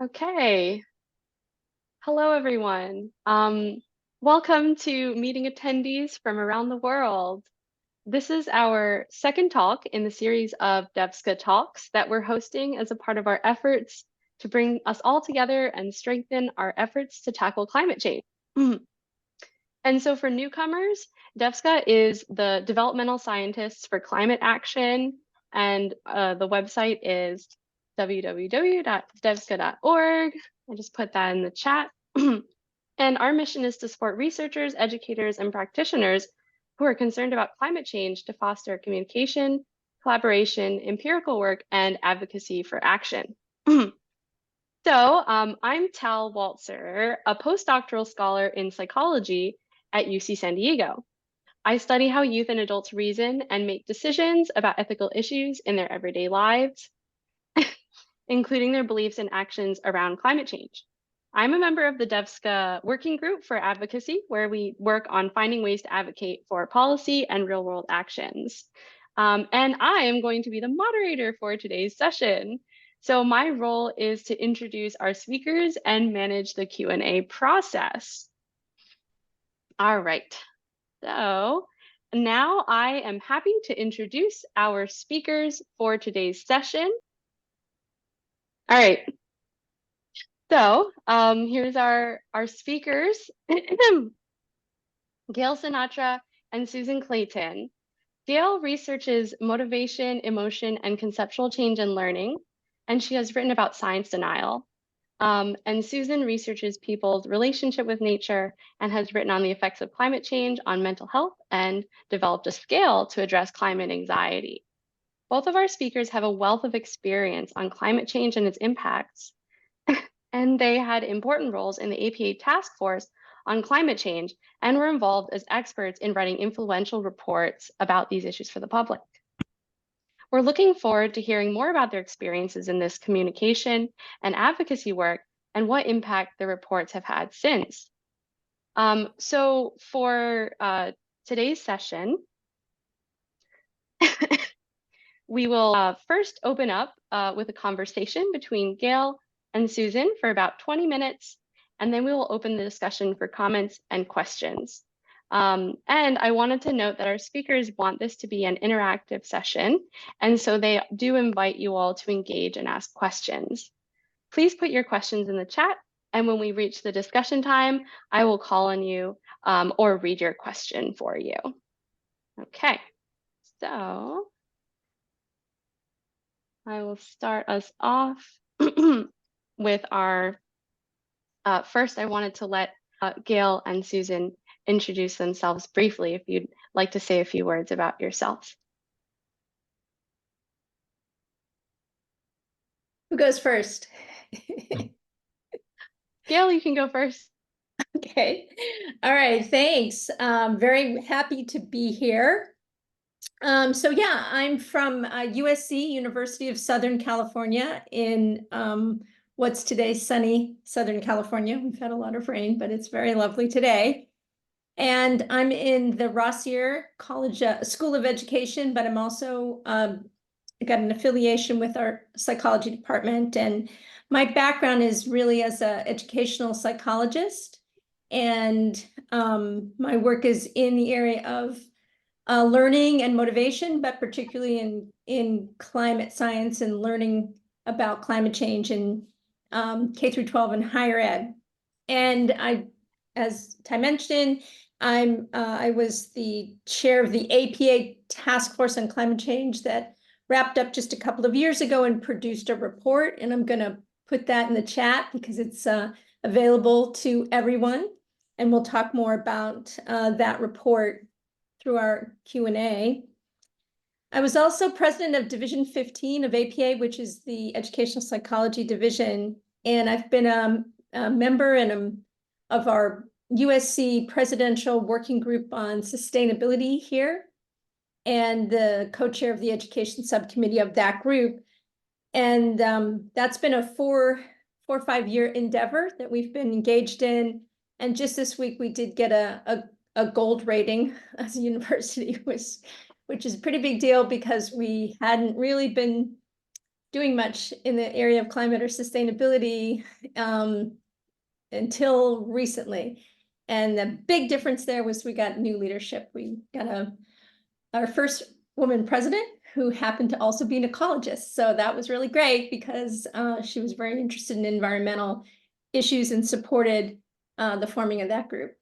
Okay. Hello, everyone. Welcome to meeting attendees from around the world. This is our second talk in the series of DevSCA talks that we're hosting as a part of our efforts to bring us all together and strengthen our efforts to tackle climate change. And so for newcomers, DevSCA is the Developmental Scientists for Climate Action, and the website is www.devsca.org. I just put that in the chat. And our mission is to support researchers, educators, and practitioners who are concerned about climate change to foster communication, collaboration, empirical work, and advocacy for action. I'm Tal Waltzer, a postdoctoral scholar in psychology at UC San Diego. I study how youth and adults reason and make decisions about ethical issues in their everyday lives, including their beliefs and actions around climate change. I'm a member of the DevSCA working group for advocacy, where we work on finding ways to advocate for policy and real-world actions. And I am going to be the moderator for today's session. So my role is to introduce our speakers and manage the Q&A process. All right, so now I am happy to introduce our speakers for today's session. All right, so here's our speakers, Gale Sinatra and Susan Clayton. Gale researches motivation, emotion, and conceptual change in learning, and she has written about science denial. And Susan researches people's relationship with nature and has written on the effects of climate change on mental health and developed a scale to address climate anxiety. Both of our speakers have a wealth of experience on climate change and its impacts, and they had important roles in the APA task force on climate change and were involved as experts in writing influential reports about these issues for the public. We're looking forward to hearing more about their experiences in this communication and advocacy work and what impact the reports have had since. So for today's session, we will first open up with a conversation between Gale and Susan for about 20 minutes, and then we will open the discussion for comments and questions. And I wanted to note that our speakers want this to be an interactive session, and so they do invite you all to engage and ask questions. Please put your questions in the chat, and when we reach the discussion time, I will call on you or read your question for you. Okay, so I will start us off with our, first I wanted to let Gale and Susan introduce themselves briefly, if you'd like to say a few words about yourselves. Who goes first? Gale, you can go first. Okay. All right. Thanks. Very happy to be here. So yeah, I'm from USC, University of Southern California in what's today sunny Southern California. We've had a lot of rain, but it's very lovely today. And I'm in the Rossier College School of Education, but I'm also got an affiliation with our psychology department. And my background is really as an educational psychologist. And my work is in the area of learning and motivation, but particularly in climate science and learning about climate change in K through 12 and higher ed. And as Ty mentioned, I was the chair of the APA task force on climate change that wrapped up just a couple of years ago and produced a report. And I'm going to put that in the chat because it's available to everyone. And we'll talk more about that report through our Q&A. I was also president of Division 15 of APA, which is the Educational Psychology Division. And I've been a member of our USC Presidential Working Group on Sustainability here, and the co-chair of the Education Subcommittee of that group. And that's been a four or 5 year endeavor that we've been engaged in. And just this week, we did get a gold rating as a university, which is a pretty big deal because we hadn't really been doing much in the area of climate or sustainability until recently. And the big difference there was we got new leadership. We got our first woman president who happened to also be an ecologist. So that was really great because she was very interested in environmental issues and supported the forming of that group.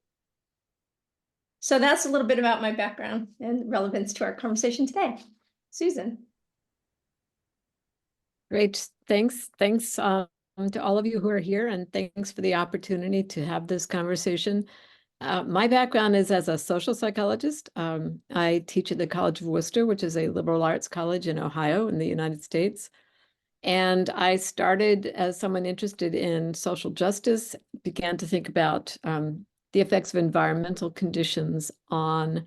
So that's a little bit about my background and relevance to our conversation today. Susan. Great. Thanks to all of you who are here, and thanks for the opportunity to have this conversation. My background is as a social psychologist. I teach at the College of Worcester, which is a liberal arts college in Ohio in the United States. And I started as someone interested in social justice, began to think about the effects of environmental conditions on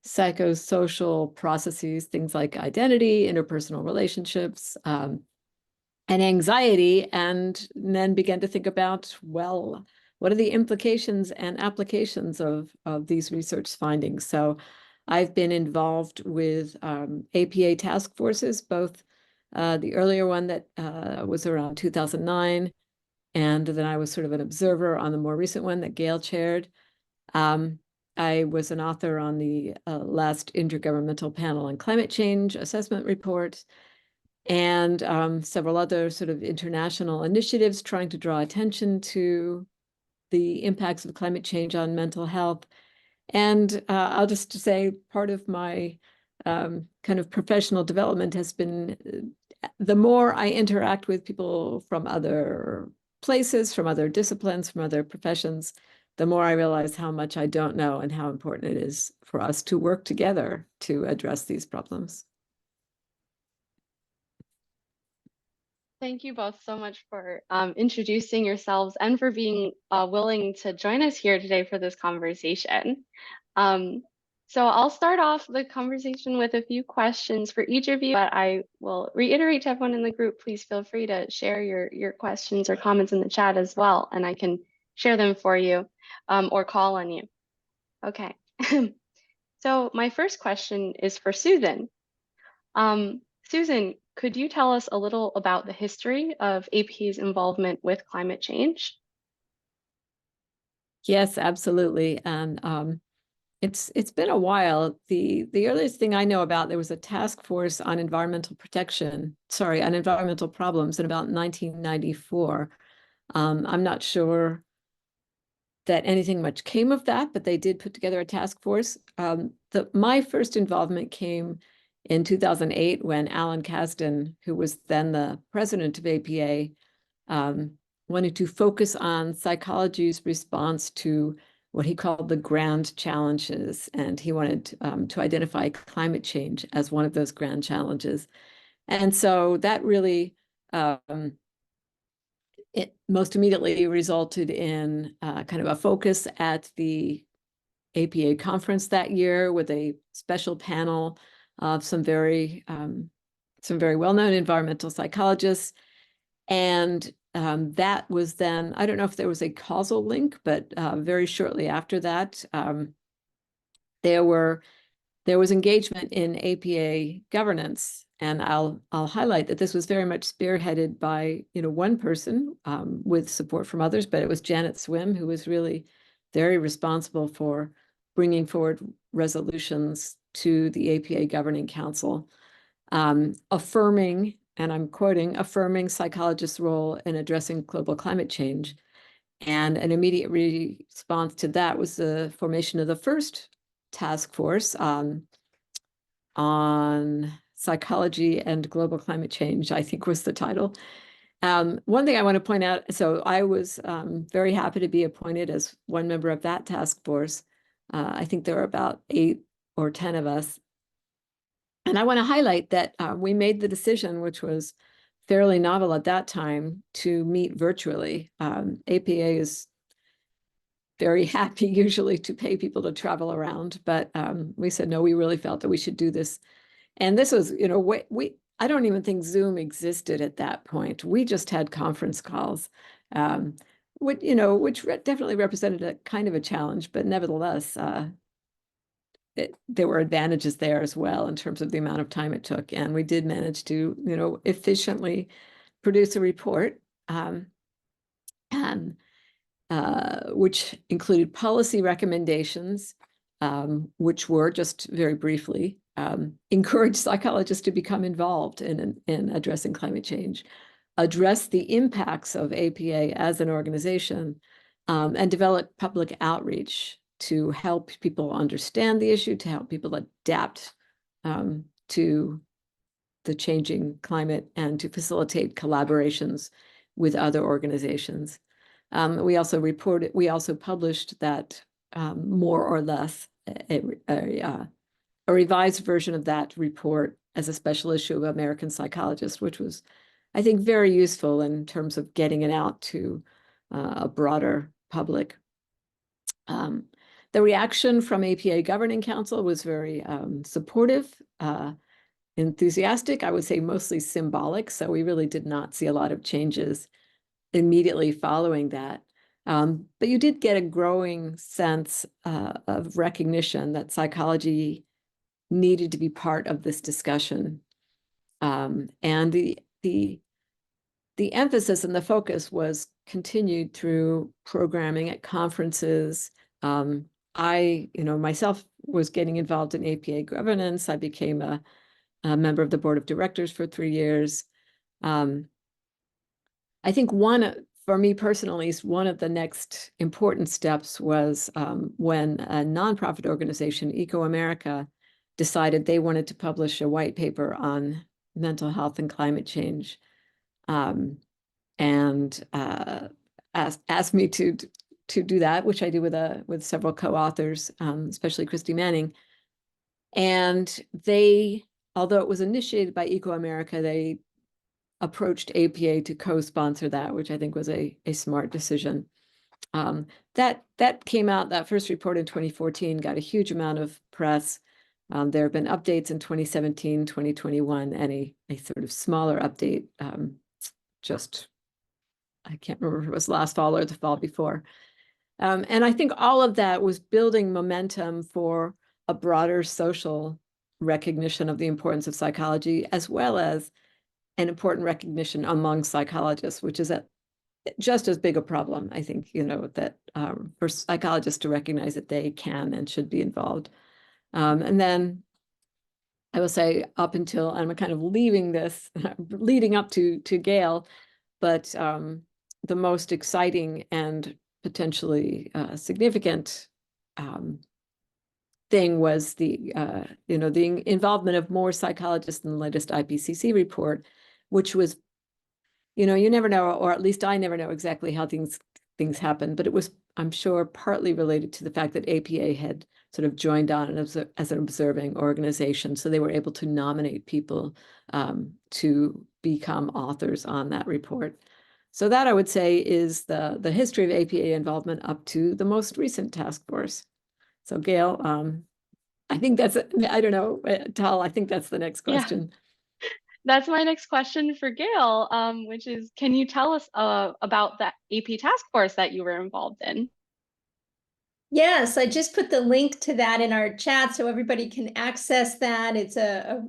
psychosocial processes, things like identity, interpersonal relationships, and anxiety, and then began to think about, well, what are the implications and applications of these research findings? So I've been involved with APA task forces, both the earlier one that was around 2009, and then I was sort of an observer on the more recent one that Gale chaired. I was an author on the last Intergovernmental Panel on Climate Change Assessment Report, and several other sort of international initiatives trying to draw attention to the impacts of climate change on mental health. And I'll just say part of my kind of professional development has been the more I interact with people from other places, from other disciplines, from other professions, the more I realize how much I don't know and how important it is for us to work together to address these problems. Thank you both so much for introducing yourselves and for being willing to join us here today for this conversation. So I'll start off the conversation with a few questions for each of you, but I will reiterate to everyone in the group, please feel free to share your questions or comments in the chat as well, and I can share them for you or call on you. Okay. So my first question is for Susan. Susan, could you tell us a little about the history of APA's involvement with climate change? Yes, absolutely. And it's been a while. The earliest thing I know about, there was a task force on environmental problems in about 1994. I'm not sure that anything much came of that, but they did put together a task force. My first involvement came in 2008 when Alan Kasdan, who was then the president of APA, wanted to focus on psychology's response to what he called the grand challenges. And he wanted to identify climate change as one of those grand challenges. And so that really, it most immediately resulted in kind of a focus at the APA conference that year with a special panel of some very well-known environmental psychologists. And that was then, I don't know if there was a causal link, but very shortly after that, there was engagement in APA governance. And I'll highlight that this was very much spearheaded by one person with support from others, but it was Janet Swim, who was really very responsible for bringing forward resolutions to the APA Governing Council, affirming, and I'm quoting, affirming psychologists' role in addressing global climate change. And an immediate response to that was the formation of the first task force on psychology and global climate change, I think was the title. One thing I want to point out, so I was very happy to be appointed as one member of that task force. I think there were about 8 or 10 of us. And I want to highlight that we made the decision, which was fairly novel at that time, to meet virtually. APA is very happy usually to pay people to travel around, but we said, no, we really felt that we should do this. And this was, I don't even think Zoom existed at that point. We just had conference calls, which definitely represented a kind of a challenge, but nevertheless, there were advantages there as well in terms of the amount of time it took. And we did manage to, efficiently produce a report, and which included policy recommendations, which were, just very briefly, encourage psychologists to become involved in addressing climate change, address the impacts of APA as an organization, and develop public outreach to help people understand the issue, to help people adapt to the changing climate, and to facilitate collaborations with other organizations. We also published that, more or less, a revised version of that report as a special issue of American Psychologist, which was, I think, very useful in terms of getting it out to a broader public. The reaction from APA Governing Council was very supportive, enthusiastic, I would say mostly symbolic. So we really did not see a lot of changes immediately following that. But you did get a growing sense of recognition that psychology needed to be part of this discussion. And the emphasis and the focus was continued through programming at conferences. I, myself was getting involved in APA governance. I became a member of the board of directors for 3 years. I think for me personally, one of the next important steps was when a nonprofit organization, Eco America, decided they wanted to publish a white paper on mental health and climate change, and asked me to do that, which I did with several co-authors, especially Christy Manning. And although it was initiated by Eco America, they approached APA to co-sponsor that, which I think was a smart decision. That came out, that first report in 2014, got a huge amount of press. There have been updates in 2017, 2021, and a sort of smaller update, I can't remember if it was last fall or the fall before. And I think all of that was building momentum for a broader social recognition of the importance of psychology, as well as an important recognition among psychologists, which is just as big a problem, I think, that for psychologists to recognize that they can and should be involved. And then I will say, up until I'm kind of leaving this, leading up to Gale, but the most exciting and potentially significant thing was the involvement of more psychologists in the latest IPCC report, which was, you never know, or at least I never know exactly how things happen, but it was, I'm sure, partly related to the fact that APA had sort of joined on as an observing organization. So they were able to nominate people to become authors on that report. So that, I would say, is the history of APA involvement up to the most recent task force. So Gale, I think that's, I don't know, Tal, I think that's the next question. Yeah. That's my next question for Gale, which is, can you tell us about that AP task force that you were involved in? Yes, I just put the link to that in our chat so everybody can access that. It's a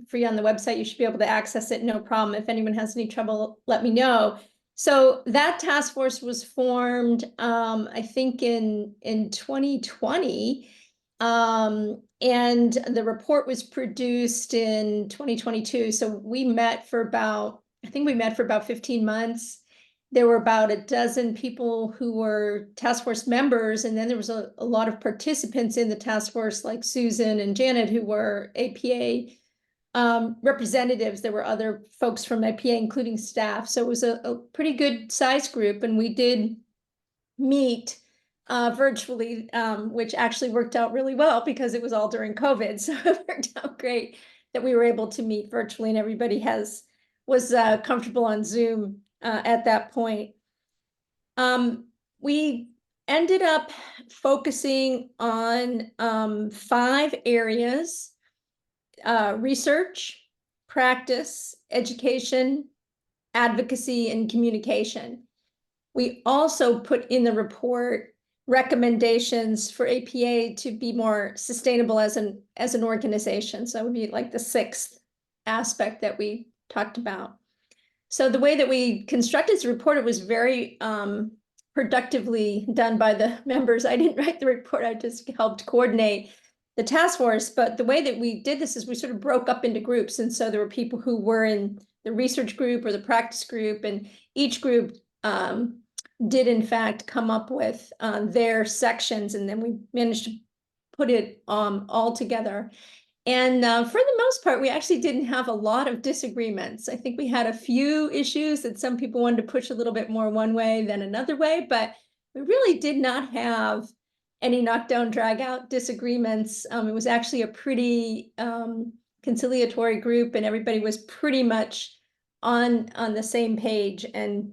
free on the website. You should be able to access it, no problem. If anyone has any trouble, let me know. So that task force was formed, I think in 2020, and the report was produced in 2022. So we met for about, I think we met for about 15 months. There were about a dozen people who were task force members, and then there was a lot of participants in the task force, like Susan and Janet, who were APA representatives. There were other folks from APA, including staff. So it was a pretty good size group, and we did meet virtually, which actually worked out really well because it was all during COVID. So it worked out great that we were able to meet virtually, and everybody was comfortable on Zoom at that point. We ended up focusing on 5 areas: research, practice, education, advocacy, and communication. We also put in the report recommendations for APA to be more sustainable as an organization. So that would be like the sixth aspect that we talked about. So the way that we constructed this report, it was very productively done by the members. I didn't write the report, I just helped coordinate the task force. But the way that we did this is we sort of broke up into groups. And so there were people who were in the research group or the practice group, and each group did in fact come up with their sections, and then we managed to put it all together. And for the most part, we actually didn't have a lot of disagreements. I think we had a few issues that some people wanted to push a little bit more one way than another way, but we really did not have any knockdown, drag out disagreements. It was actually a pretty conciliatory group, and everybody was pretty much on the same page. And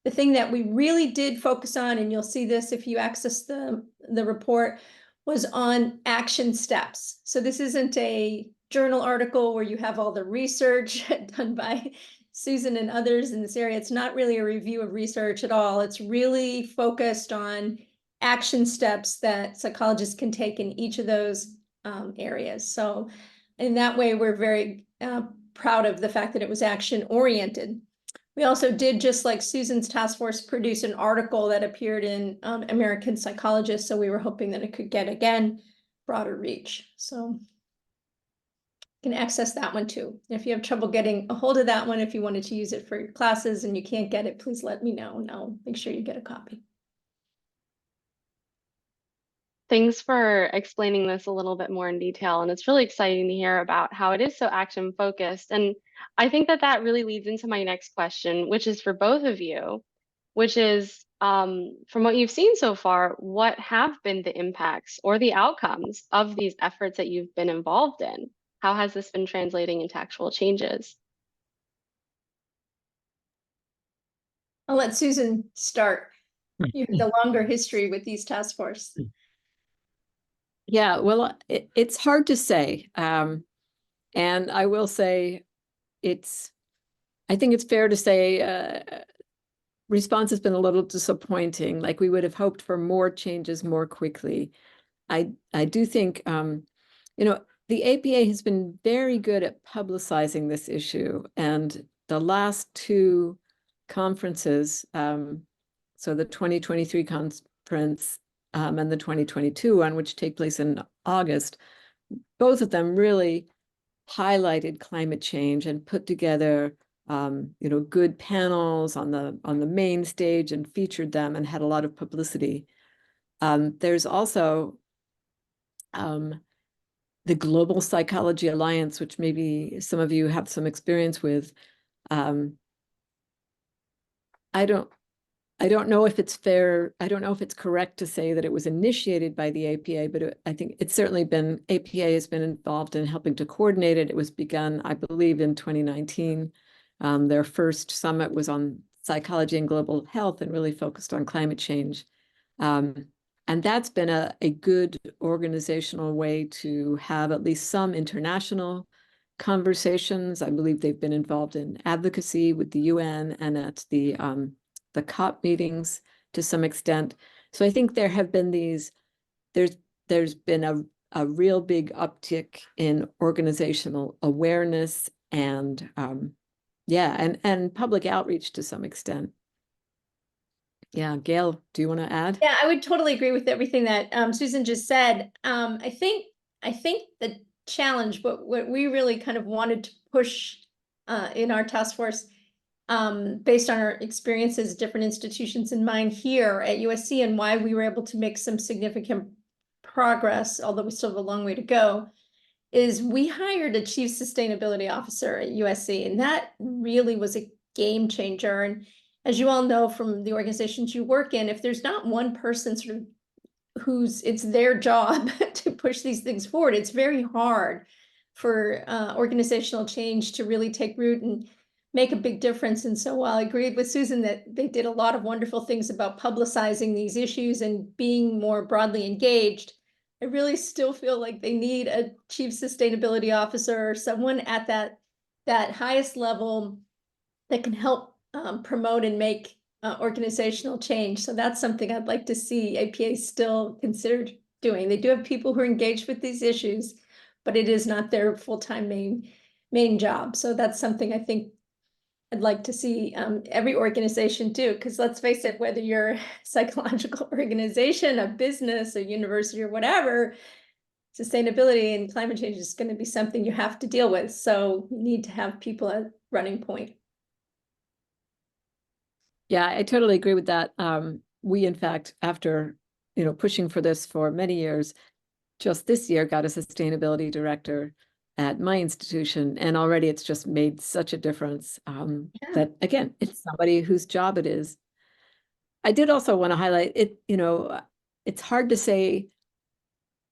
the thing that we really did focus on, and you'll see this if you access the report, was on action steps. So this isn't a journal article where you have all the research done by Susan and others in this area. It's not really a review of research at all. It's really focused on action steps that psychologists can take in each of those areas. So in that way, we're very proud of the fact that it was action oriented. We also did, just like Susan's task force, produce an article that appeared in American Psychologist. So we were hoping that it could get, again, broader reach. So you can access that one too. If you have trouble getting a hold of that one, if you wanted to use it for your classes and you can't get it, please let me know and I'll make sure you get a copy. Thanks for explaining this a little bit more in detail. And it's really exciting to hear about how it is so action focused. And I think that that really leads into my next question, which is for both of you, which is from what you've seen so far, what have been the impacts or the outcomes of these efforts that you've been involved in? How has this been translating into actual changes? I'll let Susan start. You have the longer history with these task force. Yeah, well, it's hard to say. And I will say I think it's fair to say response has been a little disappointing. Like we would have hoped for more changes more quickly. I do think, the APA has been very good at publicizing this issue. And the last two conferences, so the 2023 conference and the 2022 one, which take place in August, both of them really highlighted climate change and put together good panels on the main stage and featured them and had a lot of publicity. There's also the Global Psychology Alliance, which maybe some of you have some experience with. I don't know if it's fair. I don't know if it's correct to say that it was initiated by the APA, but I think it's certainly been, APA has been involved in helping to coordinate it. It was begun, I believe, in 2019. Their first summit was on psychology and global health and really focused on climate change. And that's been a good organizational way to have at least some international conversations. I believe they've been involved in advocacy with the UN and at the COP meetings to some extent. So I think there have been there's been a real big uptick in organizational awareness and and public outreach to some extent. Yeah, Gale, do you want to add? Yeah, I would totally agree with everything that Susan just said. I think the challenge, what we really kind of wanted to push in our task force, based on our experiences, different institutions in mind here at USC, and why we were able to make some significant progress, although we still have a long way to go, is we hired a chief sustainability officer at USC, and that really was a game changer. And as you all know from the organizations you work in, if there's not one person sort of it's their job to push these things forward, it's very hard for organizational change to really take root and make a big difference. And so while I agreed with Susan that they did a lot of wonderful things about publicizing these issues and being more broadly engaged, I really still feel like they need a chief sustainability officer or someone at that highest level that can help promote and make organizational change. So that's something I'd like to see APA still consider doing. They do have people who are engaged with these issues, but it is not their full-time main job. So that's something I think I'd like to see every organization do, because let's face it, whether you're a psychological organization, a business, a university, or whatever, sustainability and climate change is going to be something you have to deal with. So you need to have people at running point. Yeah, I totally agree with that. We, in fact, after pushing for this for many years, just this year got a sustainability director at my institution, and already it's just made such a difference. That again, it's somebody whose job it is. I did also want to highlight it. It's hard to say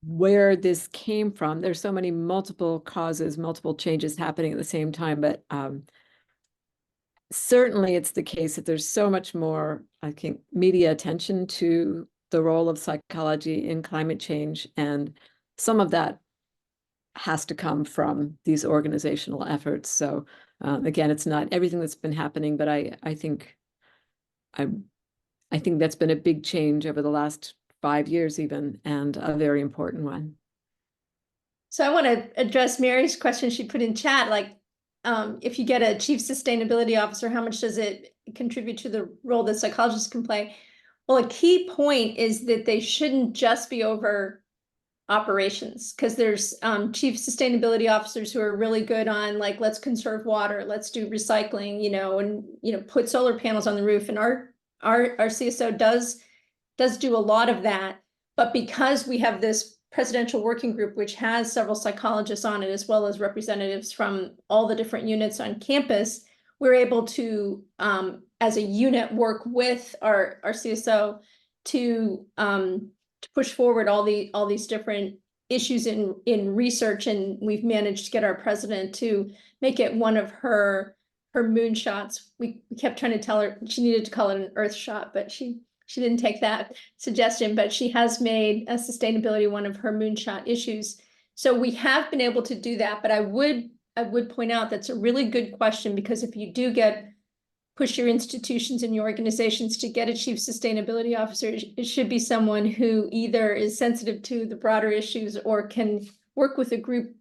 where this came from. There's so many multiple causes, multiple changes happening at the same time, but certainly it's the case that there's so much more, I think, media attention to the role of psychology in climate change, and some of that has to come from these organizational efforts. So again, it's not everything that's been happening, but I think that's been a big change over the last 5 years even, and a very important one. So I want to address Mary's question she put in chat, like, if you get a chief sustainability officer, how much does it contribute to the role that psychologists can play? Well, a key point is that they shouldn't just be over operations, because there's chief sustainability officers who are really good on, like, let's conserve water, let's do recycling, and put solar panels on the roof. And our CSO does do a lot of that. But because we have this presidential working group, which has several psychologists on it, as well as representatives from all the different units on campus, we're able to, as a unit, work with our CSO to push forward all these different issues in research. And we've managed to get our president to make it one of her moonshots. We kept trying to tell her she needed to call it an earth shot, but she didn't take that suggestion, but she has made a sustainability one of her moonshot issues. So we have been able to do that, but I would point out that's a really good question, because if you do push your institutions and your organizations to get a chief sustainability officer, it should be someone who either is sensitive to the broader issues or can work with a group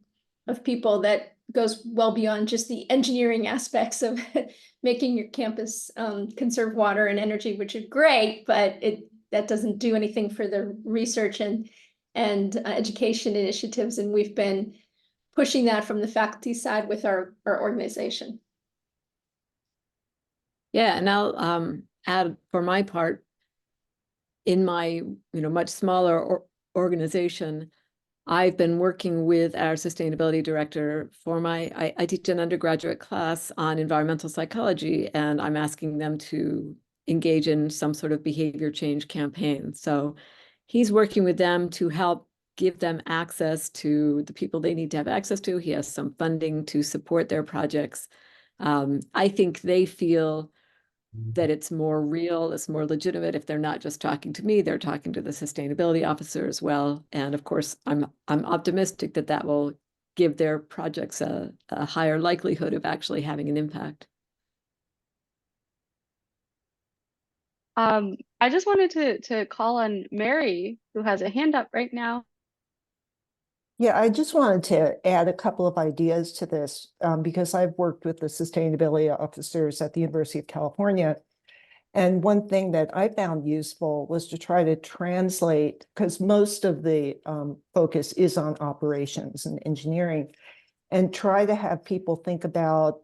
of people that goes well beyond just the engineering aspects of making your campus conserve water and energy, which are great, but that doesn't do anything for the research and education initiatives. And we've been pushing that from the faculty side with our organization. Yeah, and I'll add, for my part, in my much smaller organization, I've been working with our sustainability director for I teach an undergraduate class on environmental psychology, and I'm asking them to engage in some sort of behavior change campaign. So he's working with them to help give them access to the people they need to have access to. He has some funding to support their projects. I think they feel that it's more real, it's more legitimate if they're not just talking to me, they're talking to the sustainability officer as well. And of course, I'm optimistic that will give their projects a higher likelihood of actually having an impact. I just wanted to call on Mary, who has a hand up right now. Yeah, I just wanted to add a couple of ideas to this because I've worked with the sustainability officers at the University of California. And one thing that I found useful was to try to translate, because most of the focus is on operations and engineering, and try to have people think about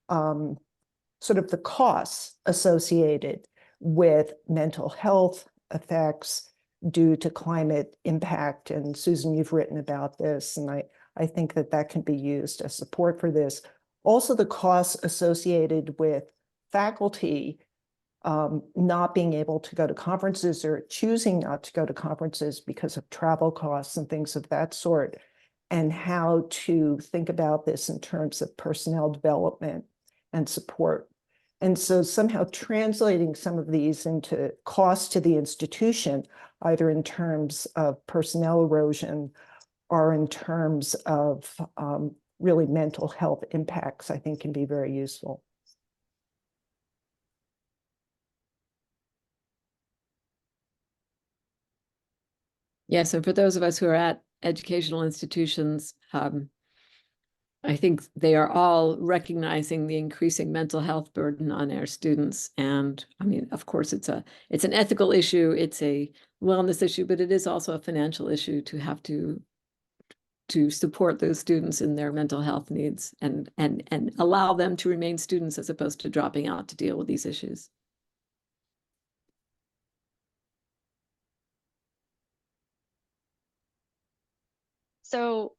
sort of the costs associated with mental health effects due to climate impact. And Susan, you've written about this, and I think that can be used as support for this. Also, the costs associated with faculty not being able to go to conferences or choosing not to go to conferences because of travel costs and things of that sort, and how to think about this in terms of personnel development and support. And so somehow translating some of these into costs to the institution, either in terms of personnel erosion or in terms of really mental health impacts, I think can be very useful. Yes, and for those of us who are at educational institutions, I think they are all recognizing the increasing mental health burden on our students. And I mean, of course, it's an ethical issue, it's a wellness issue, but it is also a financial issue to have to support those students in their mental health needs and allow them to remain students as opposed to dropping out to deal with these issues. So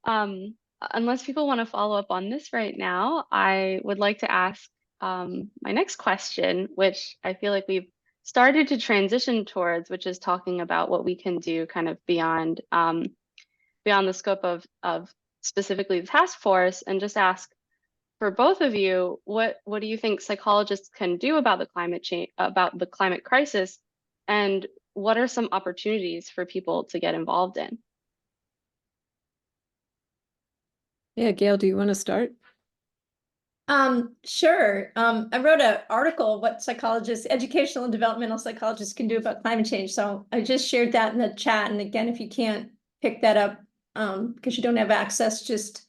unless people want to follow up on this right now, I would like to ask my next question, which I feel like we've started to transition towards, which is talking about what we can do kind of beyond the scope of specifically the task force, and just ask for both of you, what do you think psychologists can do about the climate change, about the climate crisis, and what are some opportunities for people to get involved in? Yeah, Gale, do you want to start? Sure. I wrote an article, what psychologists, educational and developmental psychologists can do about climate change. So I just shared that in the chat. And again, if you can't pick that up because you don't have access, just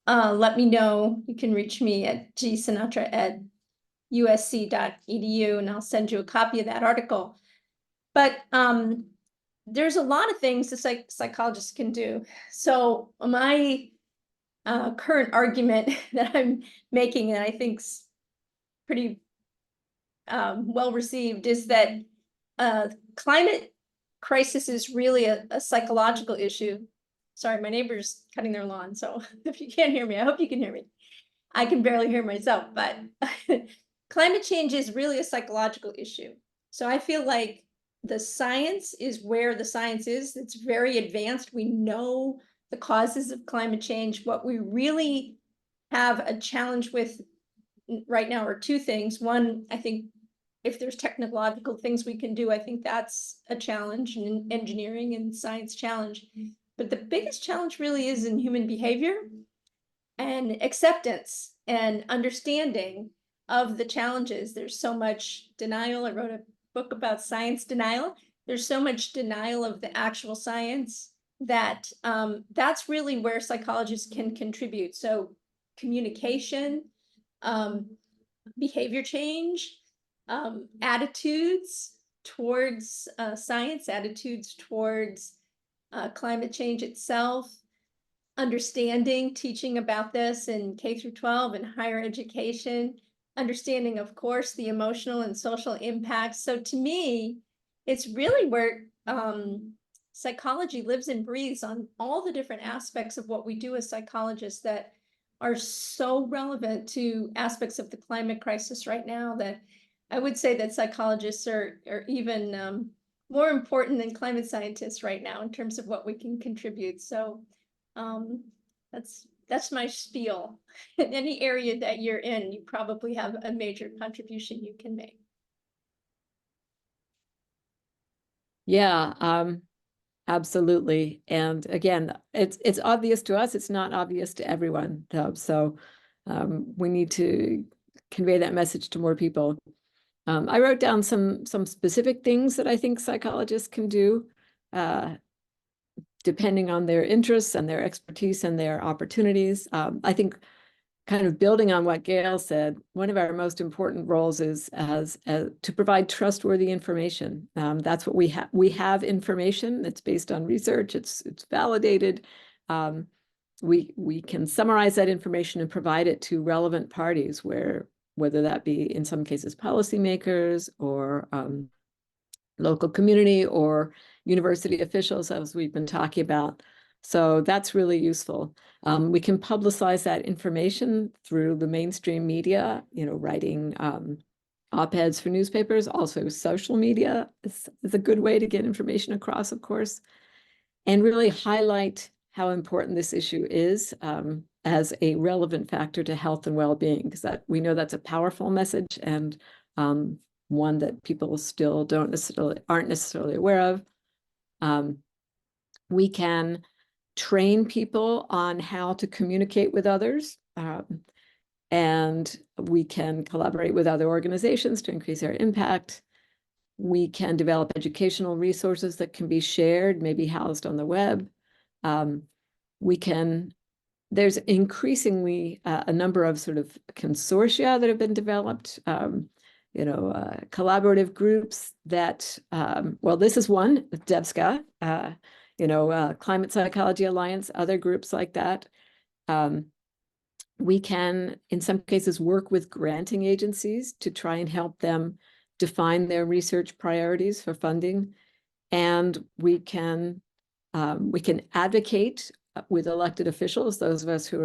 let me know. You can reach me at gsinatra@usc.edu and I'll send you a copy of that article. But there's a lot of things the psychologists can do. So my current argument that I'm making, and I think's pretty well received, is that climate crisis is really a psychological issue. Sorry, my neighbor's cutting their lawn, so if you can't hear me, I hope you can hear me. I can barely hear myself, but climate change is really a psychological issue. So I feel like the science is where the science is. It's very advanced. We know the causes of climate change. What we really have a challenge with right now are two things. One, I think if there's technological things we can do, I think that's a challenge, in engineering and science challenge. But the biggest challenge really is in human behavior and acceptance and understanding of the challenges. There's so much denial. I wrote a book about science denial. There's so much denial of the actual science that that's really where psychologists can contribute. So communication, behavior change, attitudes towards science, attitudes towards climate change itself, understanding, teaching about this in K through 12 and higher education, understanding, of course, the emotional and social impacts. So to me, it's really where psychology lives and breathes, on all the different aspects of what we do as psychologists that are so relevant to aspects of the climate crisis right now, that I would say that psychologists are even more important than climate scientists right now in terms of what we can contribute. So that's my spiel. In any area that you're in, you probably have a major contribution you can make. Yeah, absolutely. And again, it's obvious to us, it's not obvious to everyone. So we need to convey that message to more people. I wrote down some specific things that I think psychologists can do, depending on their interests and their expertise and their opportunities. I think, kind of building on what Gale said, one of our most important roles is to provide trustworthy information. That's what we have. We have information that's based on research. It's validated. We can summarize that information and provide it to relevant parties, whether that be in some cases policymakers or local community or university officials, as we've been talking about. So that's really useful. We can publicize that information through the mainstream media, writing op-eds for newspapers. Also, social media is a good way to get information across, of course, and really highlight how important this issue is as a relevant factor to health and well-being, because we know that's a powerful message, and one that people still aren't necessarily aware of. We can train people on how to communicate with others, and we can collaborate with other organizations to increase our impact. We can develop educational resources that can be shared, maybe housed on the web. There's increasingly a number of sort of consortia that have been developed, collaborative groups that, well, this is one, DevSCA, Climate Psychology Alliance, other groups like that. We can, in some cases, work with granting agencies to try and help them define their research priorities for funding. And we can advocate with elected officials, those of us who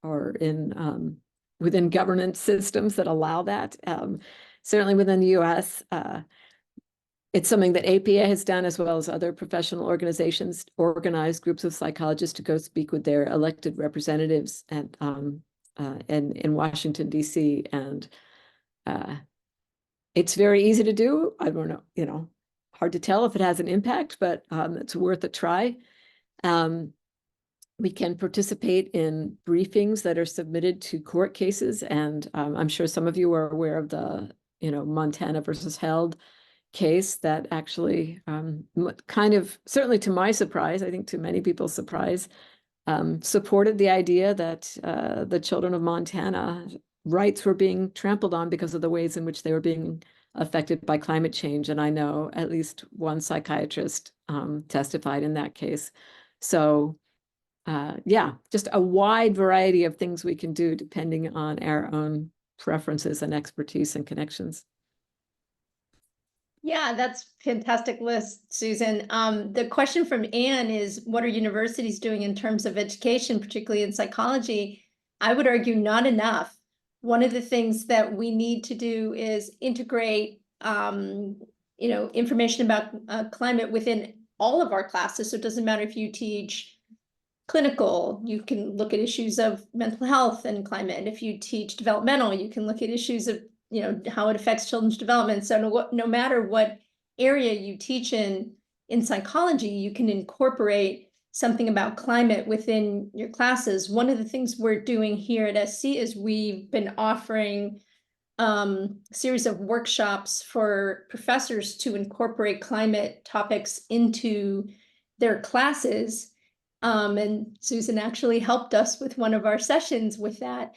are in within governance systems that allow that. Certainly within the US, it's something that APA has done, as well as other professional organizations, organize groups of psychologists to go speak with their elected representatives in Washington, D.C. And it's very easy to do. I don't know, hard to tell if it has an impact, but it's worth a try. We can participate in briefings that are submitted to court cases. And I'm sure some of you are aware of the, Montana versus Held case that actually kind of, certainly to my surprise, I think to many people's surprise, supported the idea that the children of Montana rights were being trampled on because of the ways in which they were being affected by climate change. And I know at least one psychiatrist testified in that case. So yeah, just a wide variety of things we can do depending on our own preferences and expertise and connections. Yeah, that's fantastic list, Susan. The question from Anne is, what are universities doing in terms of education, particularly in psychology? I would argue not enough. One of the things that we need to do is integrate, information about climate within all of our classes. So it doesn't matter if you teach clinical, you can look at issues of mental health and climate. And if you teach developmental, you can look at issues of how it affects children's development. So no matter what area you teach in psychology, you can incorporate something about climate within your classes. One of the things we're doing here at SC is we've been offering a series of workshops for professors to incorporate climate topics into their classes. And Susan actually helped us with one of our sessions with that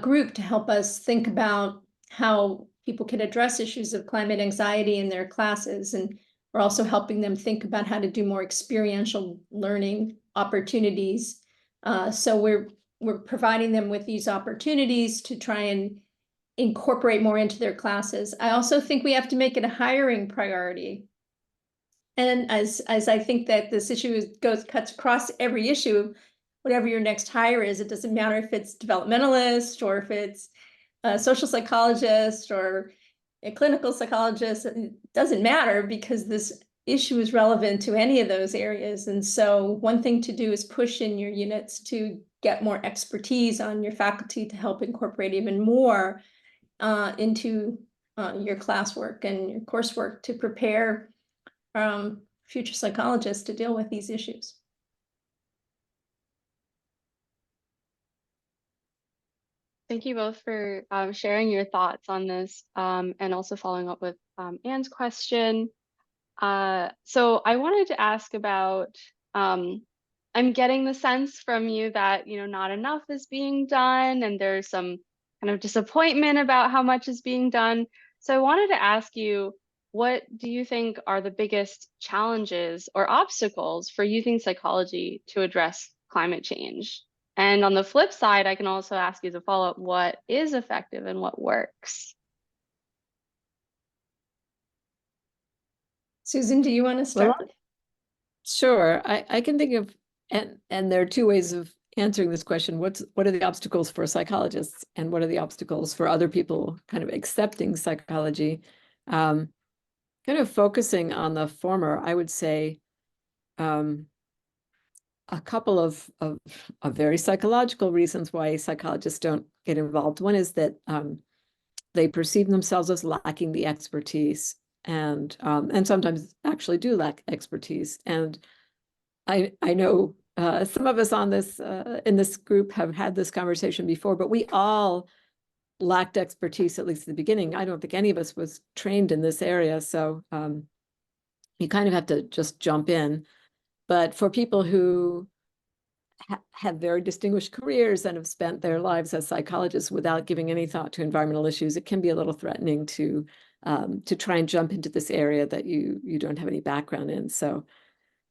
group to help us think about how people can address issues of climate anxiety in their classes. And we're also helping them think about how to do more experiential learning opportunities. So we're providing them with these opportunities to try and incorporate more into their classes. I also think we have to make it a hiring priority. And as I think that this issue cuts across every issue, whatever your next hire is, it doesn't matter if it's developmentalist or if it's a social psychologist or a clinical psychologist, it doesn't matter because this issue is relevant to any of those areas. And so one thing to do is push in your units to get more expertise on your faculty to help incorporate even more into your classwork and your coursework to prepare future psychologists to deal with these issues. Thank you both for sharing your thoughts on this and also following up with Anne's question. So I wanted to ask about, I'm getting the sense from you that, not enough is being done and there's some kind of disappointment about how much is being done. So I wanted to ask you, what do you think are the biggest challenges or obstacles for using psychology to address climate change? And on the flip side, I can also ask you as a follow-up, what is effective and what works? Susan, do you want to start? Well, sure, I can think of, and there are two ways of answering this question. What are the obstacles for psychologists and what are the obstacles for other people kind of accepting psychology? Kind of focusing on the former, I would say a couple of very psychological reasons why psychologists don't get involved. One is that they perceive themselves as lacking the expertise and sometimes actually do lack expertise. And I know some of us on this in this group have had this conversation before, but we all lacked expertise, at least at the beginning. I don't think any of us was trained in this area. So you kind of have to just jump in. But for people who have very distinguished careers and have spent their lives as psychologists without giving any thought to environmental issues, it can be a little threatening to try and jump into this area that you don't have any background in. So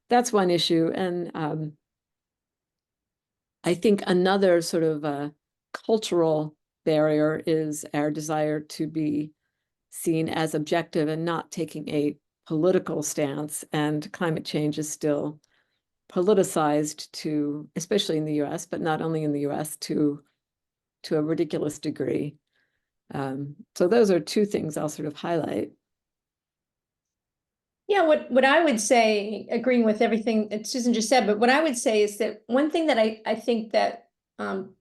that's one issue. And I think another sort of cultural barrier is our desire to be seen as objective and not taking a political stance. And climate change is still politicized to, especially in the US, but not only in the US, to a ridiculous degree. So those are two things I'll sort of highlight. Yeah, what I would say, agreeing with everything that Susan just said, but what I would say is that one thing that I think that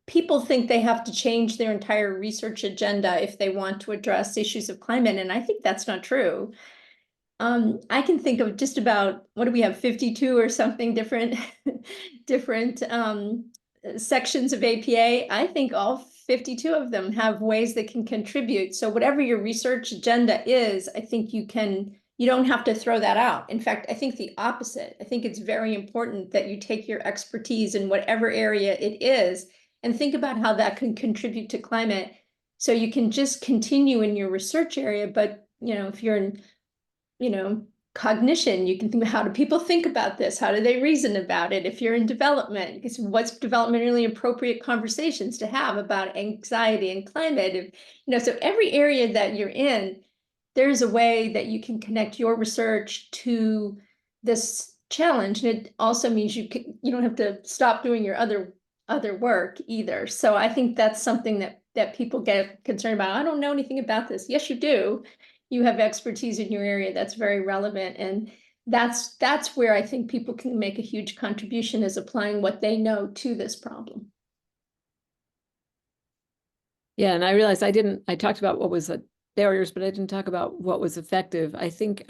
people think they have to change their entire research agenda if they want to address issues of climate, and I think that's not true. I can think of just about, what do we have, 52 or something different sections of APA. I think all 52 of them have ways that can contribute. So whatever your research agenda is, I think you don't have to throw that out. In fact, I think the opposite. I think it's very important that you take your expertise in whatever area it is and think about how that can contribute to climate. So you can just continue in your research area, but if you're in cognition, you can think about, how do people think about this? How do they reason about it? If you're in development, because what's developmentally appropriate conversations to have about anxiety and climate? So every area that you're in, there's a way that you can connect your research to this challenge. And it also means you don't have to stop doing your other work either. So I think that's something that people get concerned about. I don't know anything about this. Yes, you do. You have expertise in your area that's very relevant. And that's where I think people can make a huge contribution, is applying what they know to this problem. Yeah, and I realized I talked about what was barriers, but I didn't talk about what was effective. I think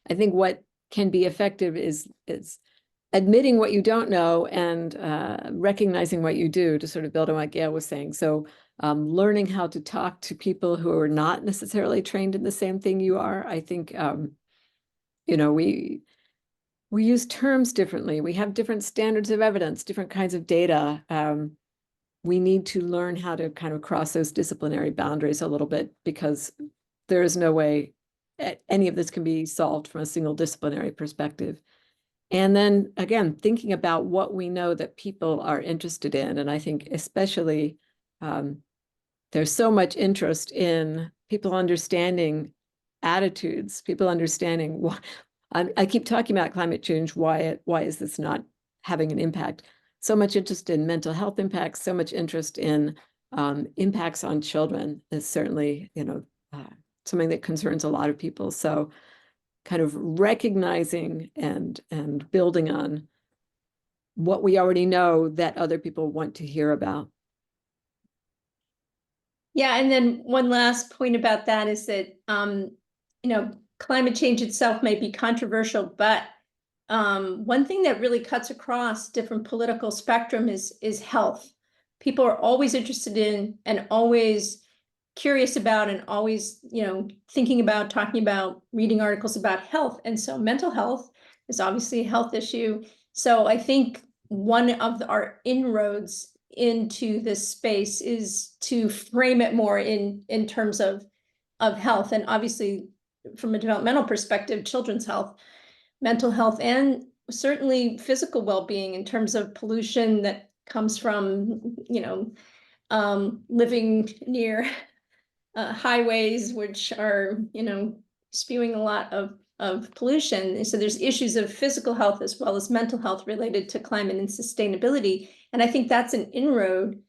what can be effective is admitting what you don't know and recognizing what you do, to sort of build on what Gale was saying. So learning how to talk to people who are not necessarily trained in the same thing you are. I think, we use terms differently. We have different standards of evidence, different kinds of data. We need to learn how to kind of cross those disciplinary boundaries a little bit, because there is no way any of this can be solved from a single disciplinary perspective. And then again, thinking about what we know that people are interested in. And I think especially there's so much interest in people understanding attitudes, people understanding why. I keep talking about climate change. Why is this not having an impact? So much interest in mental health impacts, so much interest in impacts on children is certainly, something that concerns a lot of people. So kind of recognizing and building on what we already know that other people want to hear about. Yeah, and then one last point about that is that climate change itself may be controversial, but one thing that really cuts across different political spectrum is health. People are always interested in and always curious about and always, thinking about, talking about, reading articles about health. And so mental health is obviously a health issue. So I think one of our inroads into this space is to frame it more in terms of health. And obviously, from a developmental perspective, children's health, mental health, and certainly physical well-being in terms of pollution that comes from, living near highways, which are, spewing a lot of pollution. So there's issues of physical health as well as mental health related to climate and sustainability. And I think that's an inroad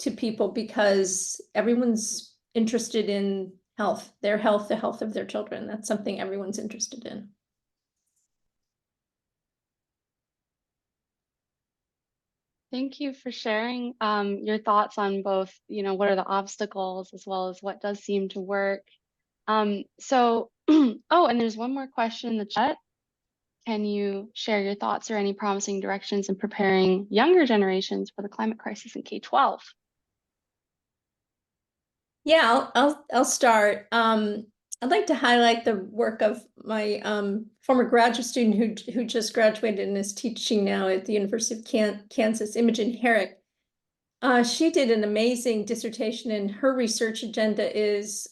to people, because everyone's interested in health, the health of their children. That's something everyone's interested in. Thank you for sharing your thoughts on both, what are the obstacles as well as what does seem to work. So, oh, and there's one more question in the chat. Can you share your thoughts or any promising directions in preparing younger generations for the climate crisis in K-12? Yeah, I'll start. I'd like to highlight the work of my former graduate student who just graduated and is teaching now at the University of Kansas, Imogen Herrick. She did an amazing dissertation, and her research agenda is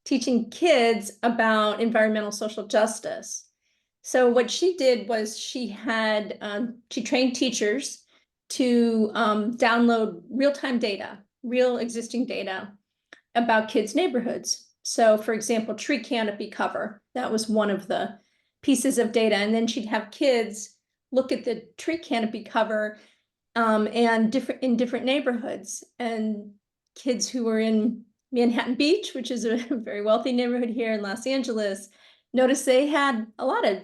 teaching kids about environmental social justice. So what she did was she trained teachers to download real-time data, real existing data about kids' neighborhoods. So for example, tree canopy cover, that was one of the pieces of data. And then she'd have kids look at the tree canopy cover and in different neighborhoods. And kids who were in Manhattan Beach, which is a very wealthy neighborhood here in Los Angeles, noticed they had a lot of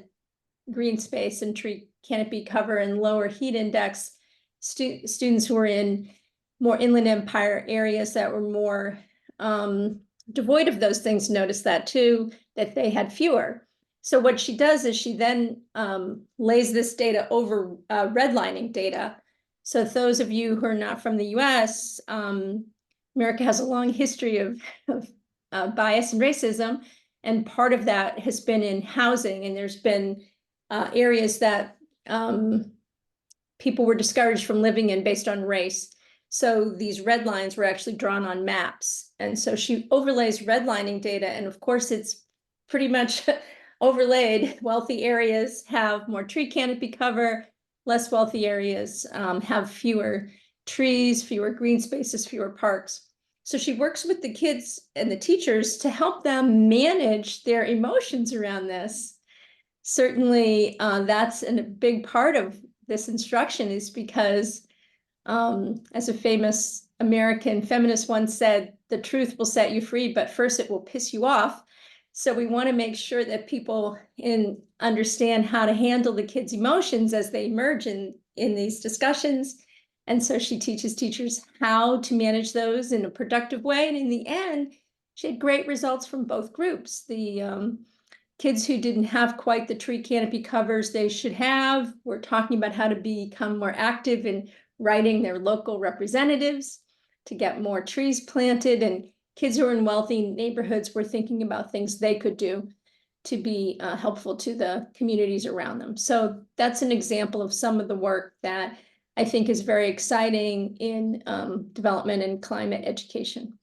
green space and tree canopy cover and lower heat index. Students who were in more Inland Empire areas that were more devoid of those things noticed that too, that they had fewer. So what she does is she then lays this data over redlining data. So those of you who are not from the US, America has a long history of bias and racism. And part of that has been in housing. And there's been areas that people were discouraged from living in based on race. So these red lines were actually drawn on maps. And so she overlays redlining data. And of course, it's pretty much overlaid. Wealthy areas have more tree canopy cover. Less wealthy areas have fewer trees, fewer green spaces, fewer parks. So she works with the kids and the teachers to help them manage their emotions around this. Certainly, that's a big part of this instruction, is because as a famous American feminist once said, the truth will set you free, but first it will piss you off. So we want to make sure that people understand how to handle the kids' emotions as they emerge in these discussions. And so she teaches teachers how to manage those in a productive way. And in the end, she had great results from both groups. The kids who didn't have quite the tree canopy covers they should have were talking about how to become more active in writing their local representatives to get more trees planted. And kids who are in wealthy neighborhoods were thinking about things they could do to be helpful to the communities around them. So that's an example of some of the work that I think is very exciting in development and climate education.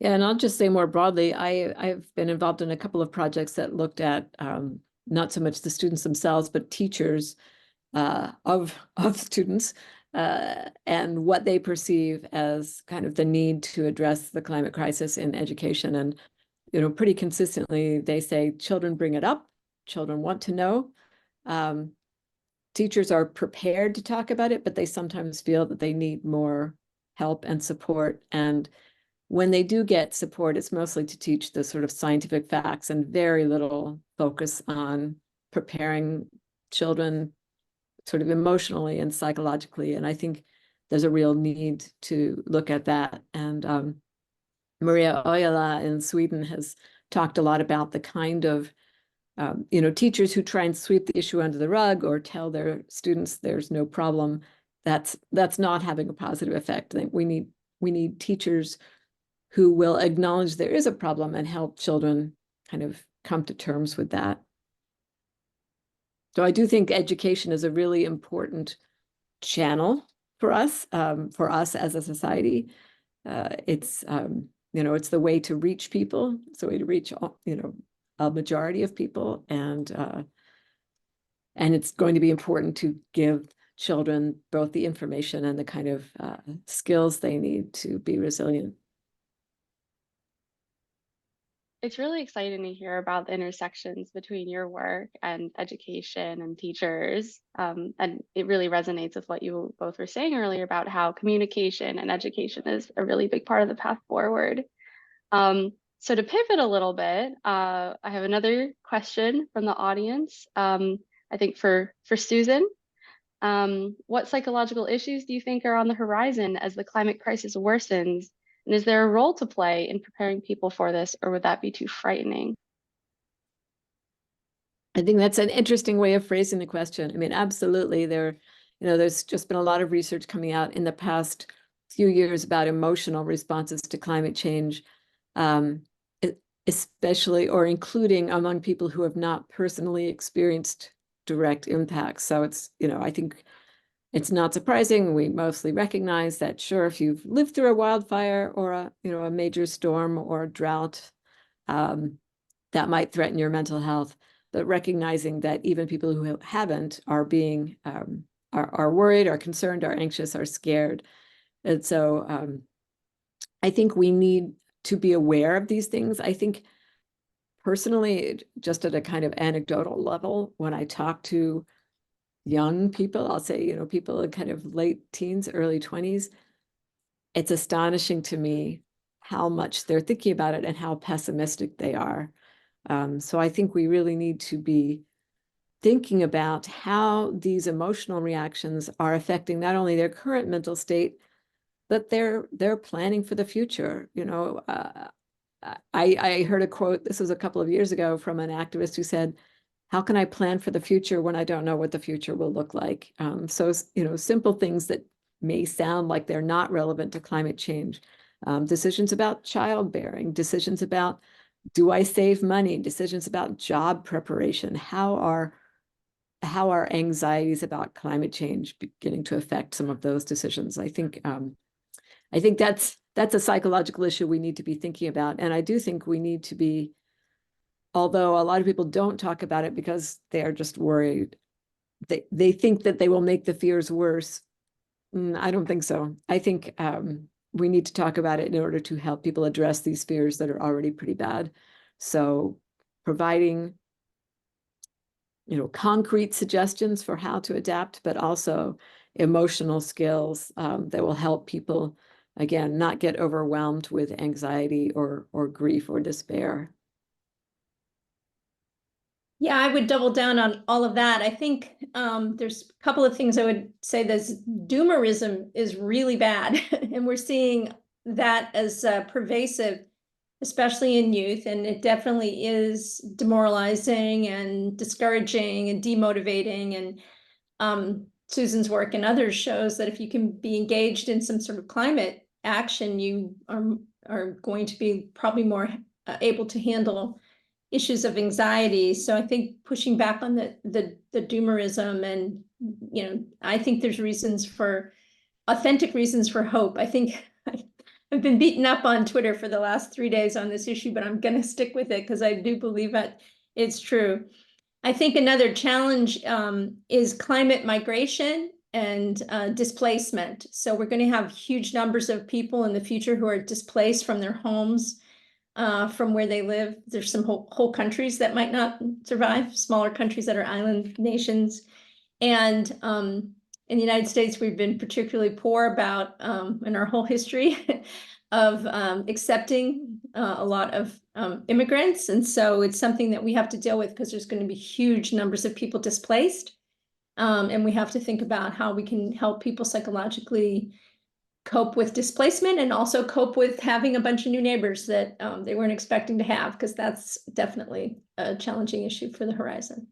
Yeah, and I'll just say more broadly, I've been involved in a couple of projects that looked at not so much the students themselves, but teachers of students and what they perceive as kind of the need to address the climate crisis in education. And, you know, pretty consistently, they say children bring it up, children want to know. Teachers are prepared to talk about it, but they sometimes feel that they need more help and support. And when they do get support, it's mostly to teach the sort of scientific facts and very little focus on preparing children sort of emotionally and psychologically. And I think there's a real need to look at that. And Maria Ojola in Sweden has talked a lot about the kind of you know, teachers who try and sweep the issue under the rug or tell their students there's no problem. That's not having a positive effect. I think we need teachers who will acknowledge there is a problem and help children kind of come to terms with that. So I do think education is a really important channel for us as a society. It's you know, it's the way to reach people. It's the way to reach you know, a majority of people, and it's going to be important to give children both the information and the kind of skills they need to be resilient. It's really exciting to hear about the intersections between your work and education and teachers. And it really resonates with what you both were saying earlier about how communication and education is a really big part of the path forward. So to pivot a little bit, I have another question from the audience. I think for Susan, what psychological issues do you think are on the horizon as the climate crisis worsens? And is there a role to play in preparing people for this, or would that be too frightening? I think that's an interesting way of phrasing the question. I mean, absolutely, you know, there's just been a lot of research coming out in the past few years about emotional responses to climate change, especially or including among people who have not personally experienced direct impacts. So it's, I think it's not surprising. We mostly recognize that, sure, if you've lived through a wildfire or a major storm or a drought, that might threaten your mental health. But recognizing that even people who haven't are being are worried, are concerned, are anxious, are scared. And so I think we need to be aware of these things. I think personally, just at a kind of anecdotal level, when I talk to young people, I'll say, people in kind of late teens, early 20s, it's astonishing to me how much they're thinking about it and how pessimistic they are. So I think we really need to be thinking about how these emotional reactions are affecting not only their current mental state, but they're planning for the future. I heard a quote, this was a couple of years ago, from an activist who said, how can I plan for the future when I don't know what the future will look like? So, simple things that may sound like they're not relevant to climate change. Decisions about childbearing, decisions about, do I save money? Decisions about job preparation. How are anxieties about climate change beginning to affect some of those decisions? I think that's a psychological issue we need to be thinking about. And I do think we need to be, although a lot of people don't talk about it because they are just worried, they think that they will make the fears worse. I don't think so. I think we need to talk about it in order to help people address these fears that are already pretty bad. So providing, concrete suggestions for how to adapt, but also emotional skills that will help people, again, not get overwhelmed with anxiety or grief or despair. Yeah, I would double down on all of that. I think there's a couple of things I would say. This doomerism is really bad, and we're seeing that as pervasive, especially in youth, and it definitely is demoralizing and discouraging and demotivating. And Susan's work and others shows that if you can be engaged in some sort of climate action, you are going to be probably more able to handle issues of anxiety. So I think pushing back on the doomerism, and I think there's authentic reasons for hope. I think I've been beaten up on Twitter for the last 3 days on this issue, but I'm going to stick with it because I do believe that it's true. I think another challenge is climate migration and displacement. So we're going to have huge numbers of people in the future who are displaced from their homes, from where they live. There's some whole countries that might not survive, smaller countries that are island nations. And in the United States, we've been particularly poor about, in our whole history, of accepting a lot of immigrants. And so it's something that we have to deal with because there's going to be huge numbers of people displaced. And we have to think about how we can help people psychologically cope with displacement and also cope with having a bunch of new neighbors that they weren't expecting to have, because that's definitely a challenging issue for the horizon.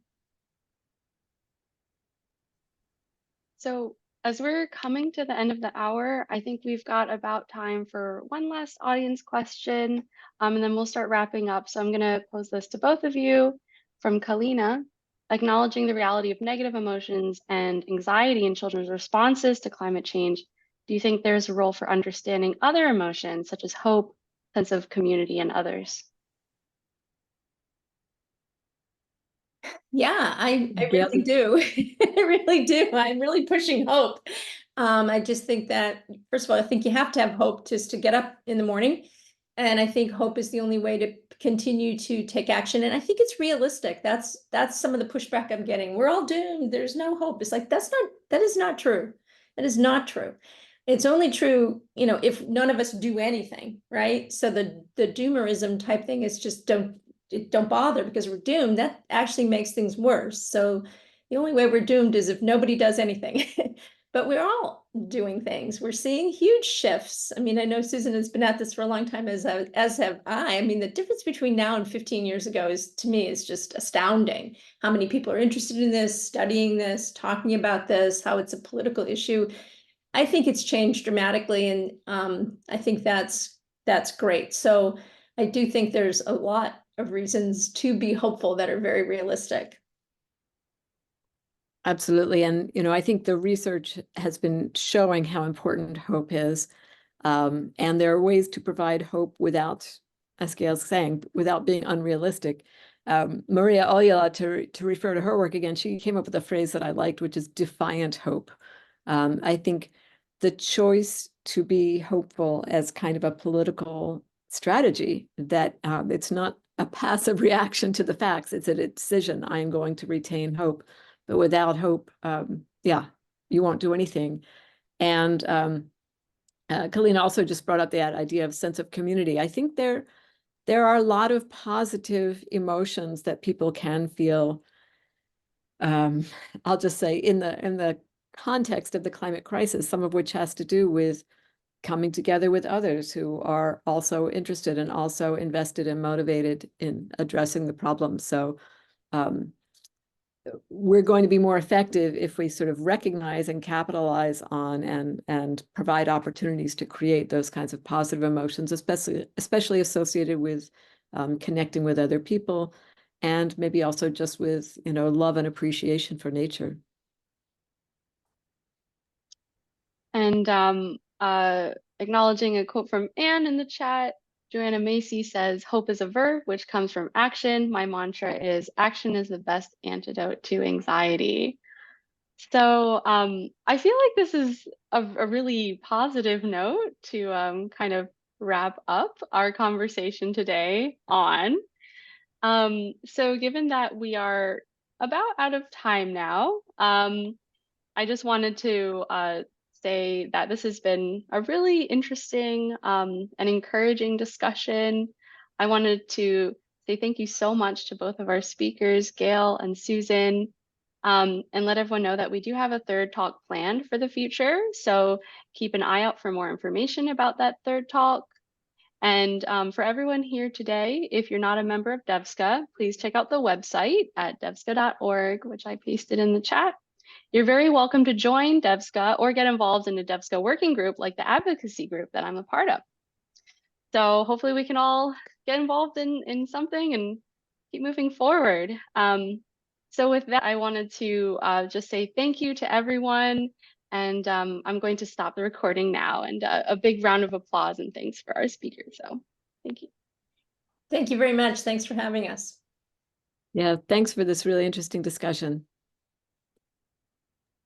So as we're coming to the end of the hour, I think we've got about time for one last audience question, and then we'll start wrapping up. So I'm going to pose this to both of you. From Kalina: acknowledging the reality of negative emotions and anxiety in children's responses to climate change, do you think there's a role for understanding other emotions such as hope, sense of community, and others? Yeah, I really do. I really do. I'm really pushing hope. I just think that, first of all, I think you have to have hope just to get up in the morning. And I think hope is the only way to continue to take action. And I think it's realistic. That's some of the pushback I'm getting. We're all doomed. There's no hope. It's like, that is not true. That is not true. It's only true, if none of us do anything, right? So the doomerism type thing is just don't bother because we're doomed. That actually makes things worse. So the only way we're doomed is if nobody does anything. But we're all doing things. We're seeing huge shifts. I mean, I know Susan has been at this for a long time, as have I. I mean, the difference between now and 15 years ago to me, is just astounding. How many people are interested in this, studying this, talking about this, how it's a political issue. I think it's changed dramatically, and I think that's great. So I do think there's a lot of reasons to be hopeful that are very realistic. Absolutely. And, I think the research has been showing how important hope is. And there are ways to provide hope without, as Gale's saying, without being unrealistic. Maria Oyola, to refer to her work again, she came up with a phrase that I liked, which is defiant hope. I think the choice to be hopeful as kind of a political strategy, that it's not a passive reaction to the facts, it's a decision. I am going to retain hope. But without hope, you won't do anything. And Kalina also just brought up that idea of sense of community. I think there are a lot of positive emotions that people can feel. I'll just say in the context of the climate crisis, some of which has to do with coming together with others who are also interested and also invested and motivated in addressing the problem. So we're going to be more effective if we sort of recognize and capitalize on and provide opportunities to create those kinds of positive emotions, especially associated with connecting with other people, and maybe also just with love and appreciation for nature. And acknowledging a quote from Anne in the chat, Joanna Macy says, hope is a verb, which comes from action. My mantra is action is the best antidote to anxiety. So I feel like this is a really positive note to kind of wrap up our conversation today on. So given that we are about out of time now, I just wanted to say that this has been a really interesting and encouraging discussion. I wanted to say thank you so much to both of our speakers, Gale and Susan, and let everyone know that we do have a third talk planned for the future. So keep an eye out for more information about that third talk. And for everyone here today, if you're not a member of DevSCA, please check out the website at devsca.org, which I pasted in the chat. You're very welcome to join DevSCA or get involved in a DevSCA working group like the advocacy group that I'm a part of. So hopefully we can all get involved in something and keep moving forward. So with that, I wanted to just say thank you to everyone. And I'm going to stop the recording now, and a big round of applause and thanks for our speakers. So thank you. Thank you very much. Thanks for having us. Yeah, thanks for this really interesting discussion.